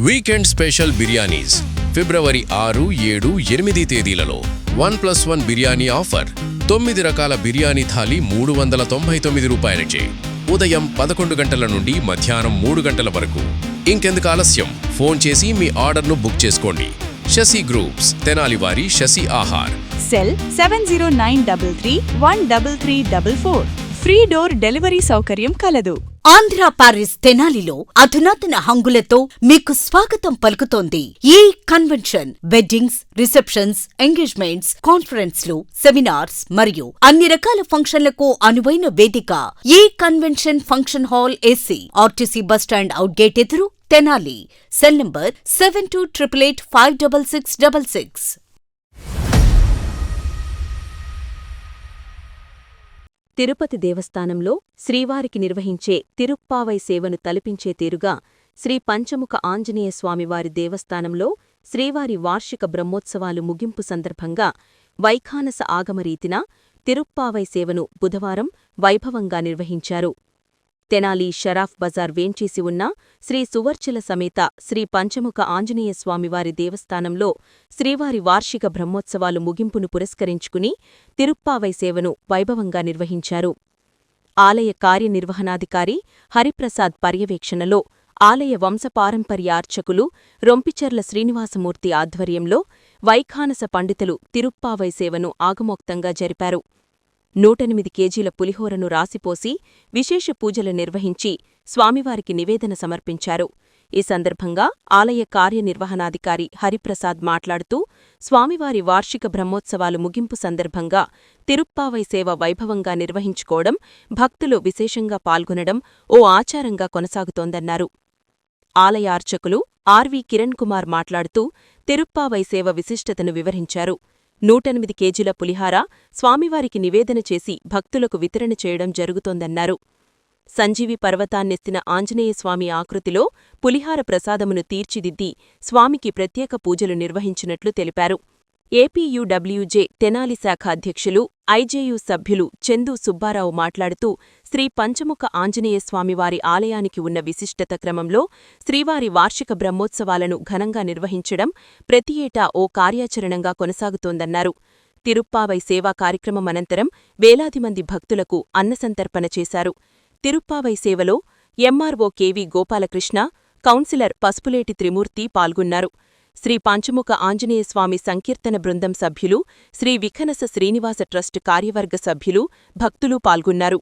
Weekend special biryanis ఫిబ్రవరి 6, 7, 8 తేదీలలో 1+1 biryani offer. 9 రకాల బిర్యానీ థాలీ 399 రూపాయలచే. ఉదయం 11 గంటల నుండి మధ్యాహ్నం 3 గంటల వరకు. ఇంకెందుకు ఆలస్యం, ఫోన్ చేసి మీ ఆర్డర్ను బుక్ చేసుకోండి. శశి గ్రూప్స్, తెనాలి వారి Sasi Aahar. Cell 7093313344. Free door delivery సౌకర్యం కలదు. ఆంధ్ర పారిస్ తెనాలిలో అధునాతన హంగులతో మీకు స్వాగతం పలుకుతోంది ఈ కన్వెన్షన్. వెడ్డింగ్స్, రిసెప్షన్స్, ఎంగేజ్మెంట్స్, కాన్ఫరెన్స్లు, సెమినార్స్ మరియు అన్ని రకాల ఫంక్షన్లకు అనువైన వేదిక. ఈ convention function hall AC, RTC bus stand out gate ఎదురు, తెనాలి. Cell number 7288856666. తిరుపతి దేవస్థానంలో శ్రీవారికి నిర్వహించే తిరుప్పావై సేవను తలపించే తీరుగా శ్రీ పంచముఖ ఆంజనేయ స్వామివారి దేవస్థానంలో శ్రీవారి వార్షిక బ్రహ్మోత్సవాలు ముగింపు సందర్భంగా వైఖానస ఆగమరీతిన తిరుప్పావై సేవను బుధవారం వైభవంగా నిర్వహించారు. తెనాలి షరాఫ్ బజార్ వేంచేసి ఉన్న శ్రీ సువర్చల సమేత శ్రీ పంచముఖ ఆంజనేయ స్వామివారి దేవస్థానంలో శ్రీవారి వార్షిక బ్రహ్మోత్సవాలు ముగింపును పురస్కరించుకుని తిరుప్పావై సేవను వైభవంగా నిర్వహించారు. ఆలయ కార్యనిర్వహణాధికారి హరిప్రసాద్ పర్యవేక్షణలో ఆలయ వంశపారంపర్య అర్చకులు రొంపిచెర్ల శ్రీనివాసమూర్తి ఆధ్వర్యంలో వైఖానస పండితులు తిరుప్పావై సేవను ఆగమోక్తంగా జరిపారు. 108 కేజీల పులిహోరను రాసిపోసి విశేష పూజలు నిర్వహించి స్వామివారికి నివేదన సమర్పించారు. ఈ సందర్భంగా ఆలయ కార్యనిర్వహణాధికారి హరిప్రసాద్ మాట్లాడుతూ, స్వామివారి వార్షిక బ్రహ్మోత్సవాలు ముగింపు సందర్భంగా తిరుప్పావై సేవ వైభవంగా నిర్వహించుకోవడం, భక్తులు విశేషంగా పాల్గొనడం ఓ ఆచారంగా కొనసాగుతోందన్నారు. ఆలయ అర్చకులు ఆర్వి కిరణ్ కుమార్ మాట్లాడుతూ తిరుప్పావై సేవ విశిష్టతను వివరించారు. 108 కేజీల పులిహార స్వామివారికి నివేదన చేసి భక్తులకు వితరణ చేయడం జరుగుతోందన్నారు. సంజీవి పర్వతాన్నెత్తిన ఆంజనేయస్వామి ఆకృతిలో పులిహార ప్రసాదమును తీర్చిదిద్ది స్వామికి ప్రత్యేక పూజలు నిర్వహించినట్లు తెలిపారు. ఏపీయూడబ్ల్యూజే తెనాలి శాఖ అధ్యక్షులు, ఐజేయు సభ్యులు చందు సుబ్బారావు మాట్లాడుతూ, శ్రీ పంచముఖ ఆంజనేయస్వామివారి ఆలయానికి ఉన్న విశిష్టత క్రమంలో శ్రీవారి వార్షిక బ్రహ్మోత్సవాలను ఘనంగా నిర్వహించడం ప్రతి ఏటా ఓ కార్యాచరణంగా కొనసాగుతోందన్నారు. తిరుప్పావై సేవా కార్యక్రమం అనంతరం వేలాది మంది భక్తులకు అన్నసంతర్పణ చేశారు. తిరుప్పావై సేవలో MRO KV Gopalakrishna, councillor Pasupuleti Trimurthi పాల్గొన్నారు. శ్రీ పంచముఖ ఆంజనేయస్వామి సంకీర్తన బృందం సభ్యులు, శ్రీ విఖనస శ్రీనివాస ట్రస్ట్ కార్యవర్గ సభ్యులు, భక్తులు పాల్గొన్నారు.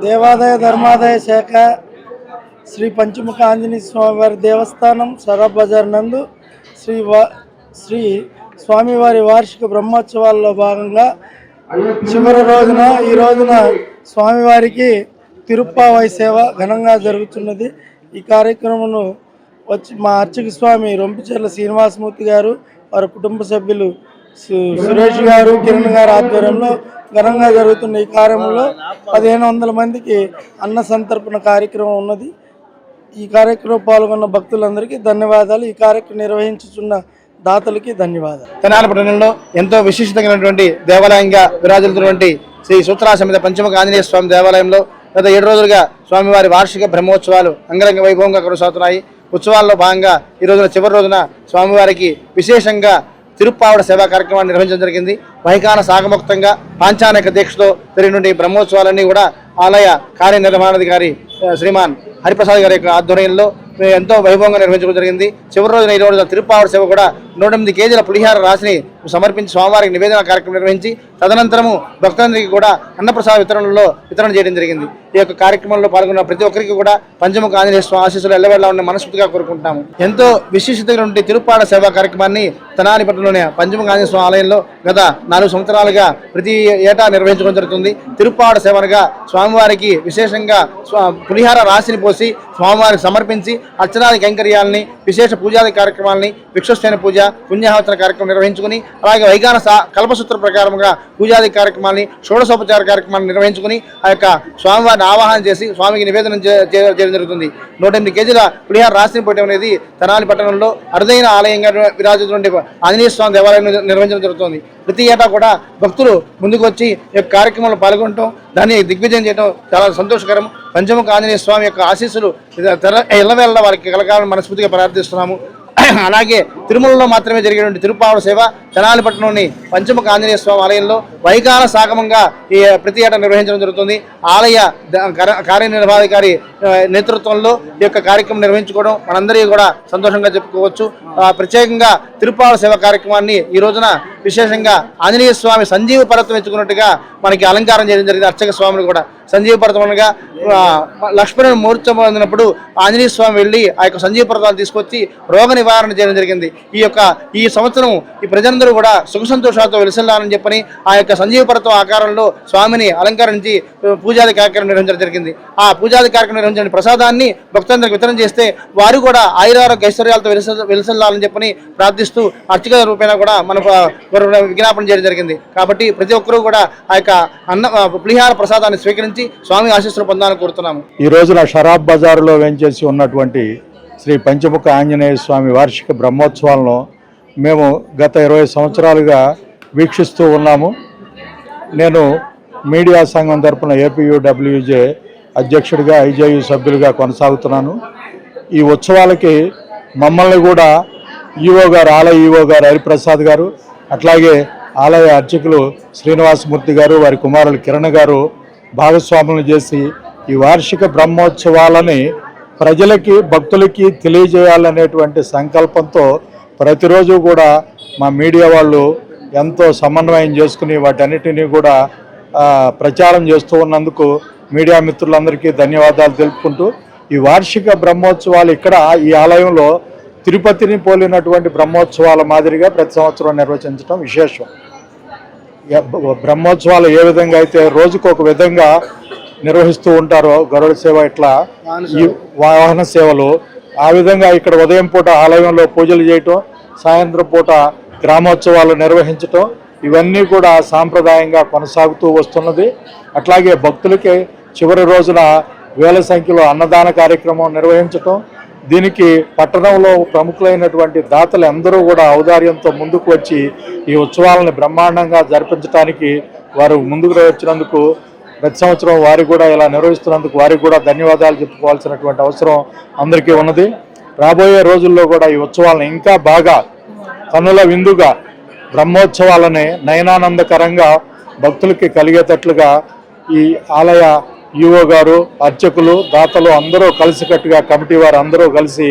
దేవాదాయ ధర్మాదాయ శాఖ శ్రీ పంచముఖ ఆంజనేయ స్వామివారి దేవస్థానం షరాఫ్ బజార్ నందు శ్రీ స్వామివారి వార్షిక బ్రహ్మోత్సవాల్లో భాగంగా చివరి రోజున ఈ రోజున స్వామివారికి తిరుప్పావై సేవ ఘనంగా జరుగుతున్నది. ఈ కార్యక్రమను వచ్చి మా అర్చక స్వామి రొంపిచెర్ల శ్రీనివాసమూర్తి గారు, వారి కుటుంబ సభ్యులు సురేష్ గారు, కిరణ్ గారు ఆధ్వర్యంలో ఘనంగా జరుగుతున్న ఈ కార్యక్రమంలో 1500 మందికి అన్న సంతర్పణ కార్యక్రమం ఉన్నది. ఈ కార్యక్రమంలో పాల్గొన్న భక్తులందరికీ ధన్యవాదాలు. ఈ కార్యక్రమం నిర్వహించుతున్న దాతలకి ధన్యవాదాలు. తెనాలి పట్టణంలో ఎంతో విశిష్టమైనటువంటి దేవాలయంగా విరాజిల్లుతున్నటువంటి శ్రీ సూత్రా సమేత పంచముఖ ఆంజనేయ స్వామి దేవాలయంలో గత 7 రోజులుగా స్వామివారి వార్షిక బ్రహ్మోత్సవాలు అంగరంగ వైభవంగా కొనసాగుతున్నాయి. ఉత్సవాల్లో భాగంగా ఈ రోజున చివరి రోజున స్వామివారికి విశేషంగా తిరుప్పావడ సేవా కార్యక్రమాన్ని నిర్వహించడం జరిగింది. వైఖాన సాగముక్తంగా పాంచానిక దీక్షతో జరిగినటువంటి బ్రహ్మోత్సవాలన్నీ కూడా ఆలయ కార్యనిర్వహణాధికారి శ్రీమాన్ హరిప్రసాద్ గారి యొక్క ఆధ్వర్యంలో ఎంతో వైభవంగా నిర్వహించడం జరిగింది. చివరి రోజున ఈ రోజు తిరుప్పావడి సేవ కూడా 108 కేజీల పులిహార రాశిని సమర్పించి స్వామివారికి నివేదన కార్యక్రమం నిర్వహించి తదనంతరము భక్తులందరికీ కూడా అన్నప్రసాద వితరణ చేయడం జరిగింది. ఈ యొక్క కార్యక్రమంలో పాల్గొన్న ప్రతి ఒక్కరికి కూడా పంచముఖ ఆంజనేయ స్వామి ఆశీస్సులు ఎల్లవేళ ఉన్న మనస్ఫూర్తిగా కోరుకుంటాము. ఎంతో విశిష్టత ఉండే తిరుప్పాడ సేవా కార్యక్రమాన్ని తెనాలి పట్టణంలోని పంచముఖ ఆంజనేయ స్వామి ఆలయంలో గత 4 సంవత్సరాలుగా ప్రతి ఏటా నిర్వహించడం జరుగుతుంది. తిరుప్పాడ సేవనగా స్వామివారికి విశేషంగా పులిహార రాశిని పోసి స్వామివారికి సమర్పించి అర్చనాది కైంకర్యాలని, విశేష పూజాది కార్యక్రమాలని, విక్షోత్సవ పూజ, పుణ్యాహవచన కార్యక్రమం నిర్వహించుకుని అలాగే వైగాన కల్పసూత్ర ప్రకారంగా పూజాది కార్యక్రమాన్ని, షోడశోపచార కార్యక్రమాన్ని నిర్వహించుకుని ఆ యొక్క స్వామివారిని ఆవాహన చేసి స్వామికి నివేదన చేయడం జరుగుతుంది. 108 కేజీల పులిహార రాశిని పోయడం అనేది తెనాలి పట్టణంలో అరుదైన ఆలయంగా విరాజితున్నటువంటి ఆంజనేయ స్వామి దేవాలయం నిర్వహించడం జరుగుతుంది. ప్రతి ఏటా కూడా భక్తులు ముందుకు వచ్చి ఈ యొక్క కార్యక్రమంలో పాల్గొనడం, దాన్ని దిగ్విజయం చేయడం చాలా సంతోషకరం. పంచముఖ ఆంజనేయ స్వామి యొక్క ఆశీస్సులు ఎల్లవేళ వారికి కలగాలని మనస్ఫూర్తిగా ప్రార్థిస్తున్నాము. అలాగే తిరుమలలో మాత్రమే జరిగేటువంటి తిరుప్పావడి సేవ తెనాలి పట్టణంలోని పంచముఖ ఆంజనేయ స్వామి ఆలయంలో వైకాల సాగమంగా ఈ ప్రతి ఏటా నిర్వహించడం జరుగుతుంది. ఆలయ కార్యనిర్వహణాధికారి నేతృత్వంలో ఈ యొక్క కార్యక్రమం నిర్వహించుకోవడం మనందరికీ కూడా సంతోషంగా చెప్పుకోవచ్చు. ప్రత్యేకంగా తిరుప్పావడి సేవ కార్యక్రమాన్ని ఈ రోజున విశేషంగా ఆంజనేయ స్వామి సంజీవ పర్వతం ఎత్తుకున్నట్టుగా మనకి అలంకారం చేయడం జరిగింది. అర్చక స్వామిని కూడా సంజీవ పర్వతంగా లక్ష్మణుని మూర్ఛ పొందినప్పుడు ఆంజనేయ స్వామి వెళ్ళి ఆ యొక్క సంజీవ పర్వతాన్ని తీసుకొచ్చి రోగ నివారణ చేయడం జరిగింది. ఈ సంవత్సరం ఈ ప్రజలందరూ కూడా సుఖ సంతోషాలతో వెలిసిల్లాలని చెప్పని ఆ యొక్క సంజీవ పర్వతం ఆకారంలో స్వామిని అలంకరించి పూజాది కార్యక్రమం నిర్వహించడం జరిగింది. ఆ పూజాది కార్యక్రమం నిర్వహించిన ప్రసాదాన్ని భక్తులందరికీ వితరణ చేస్తే వారు కూడా ఆయురారోగ్య ఐశ్వర్యాలతో వెలిసిల్లాలని చెప్పని ప్రార్థిస్తూ అర్చక రూపేణ కూడా మన విజ్ఞాపన చేయడం జరిగింది. కాబట్టి ప్రతి ఒక్కరూ కూడా ఆ యొక్క పులిహార ప్రసాదాన్ని స్వీకరించి స్వామి ఆశీస్సులు పొందాలని కోరుతున్నాము. ఈ రోజున షరాబ్ బజారులో వేంచేసి ఉన్నటువంటి శ్రీ పంచముఖ ఆంజనేయ స్వామి వార్షిక బ్రహ్మోత్సవాలను మేము గత 20 సంవత్సరాలుగా వీక్షిస్తూ ఉన్నాము. నేను మీడియా సంఘం తరపున ఏపీయూడబ్ల్యూజే అధ్యక్షుడిగా, ఐజేయు సభ్యులుగా కొనసాగుతున్నాను. ఈ ఉత్సవాలకి మమ్మల్ని కూడా ఈవో గారు, ఆలయ ఈవో గారు హరిప్రసాద్ గారు, అట్లాగే ఆలయ అర్చకులు శ్రీనివాసమూర్తి గారు, వారి కుమారులు కిరణ్ గారు భాగస్వాములను చేసి ఈ వార్షిక బ్రహ్మోత్సవాలని ప్రజలకి, భక్తులకి తెలియజేయాలనేటువంటి సంకల్పంతో ప్రతిరోజు కూడా మా మీడియా వాళ్ళు ఎంతో సమన్వయం చేసుకుని వాటన్నిటినీ కూడా ప్రచారం చేస్తూ ఉన్నందుకు మీడియా మిత్రులందరికీ ధన్యవాదాలు తెలుపుకుంటూ, ఈ వార్షిక బ్రహ్మోత్సవాలు ఇక్కడ ఈ ఆలయంలో తిరుపతిని పోలినటువంటి బ్రహ్మోత్సవాల మాదిరిగా ప్రతి సంవత్సరం నిర్వహించడం విశేషం. బ్రహ్మోత్సవాలు ఏ విధంగా అయితే రోజుకు ఒక విధంగా నిర్వహిస్తూ ఉంటారో, గరుడ సేవ ఇట్లా ఈ వాహన సేవలు, ఆ విధంగా ఇక్కడ ఉదయం పూట ఆలయంలో పూజలు చేయటం, సాయంత్రం పూట గ్రామోత్సవాలు నిర్వహించటం, ఇవన్నీ కూడా సాంప్రదాయంగా కొనసాగుతూ వస్తున్నది. అట్లాగే భక్తులకి చివరి రోజున వేల సంఖ్యలో అన్నదాన కార్యక్రమం నిర్వహించటం, దీనికి పట్టణంలో ప్రముఖులైనటువంటి దాతలు అందరూ కూడా ఔదార్యంతో ముందుకు వచ్చి ఈ ఉత్సవాలను బ్రహ్మాండంగా జరిపించడానికి వారు ముందుకు వచ్చినందుకు, ప్రతి సంవత్సరం వారు కూడా ఇలా నిర్వహిస్తున్నందుకు వారికి కూడా ధన్యవాదాలు చెప్పుకోవాల్సినటువంటి అవసరం అందరికీ ఉన్నది. రాబోయే రోజుల్లో కూడా ఈ ఉత్సవాలను ఇంకా బాగా కనుల విందుగా బ్రహ్మోత్సవాలని నయనానందకరంగా భక్తులకి కలిగేటట్లుగా ఈ ఆలయ ఈవో గారు, అర్చకులు, దాతలు అందరూ కలిసికట్టుగా కమిటీ వారు అందరూ కలిసి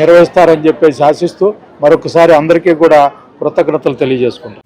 నిర్వహిస్తారని చెప్పేసి ఆశిస్తూ మరొకసారి అందరికీ కూడా కృతజ్ఞతలు తెలియజేసుకుంటాం.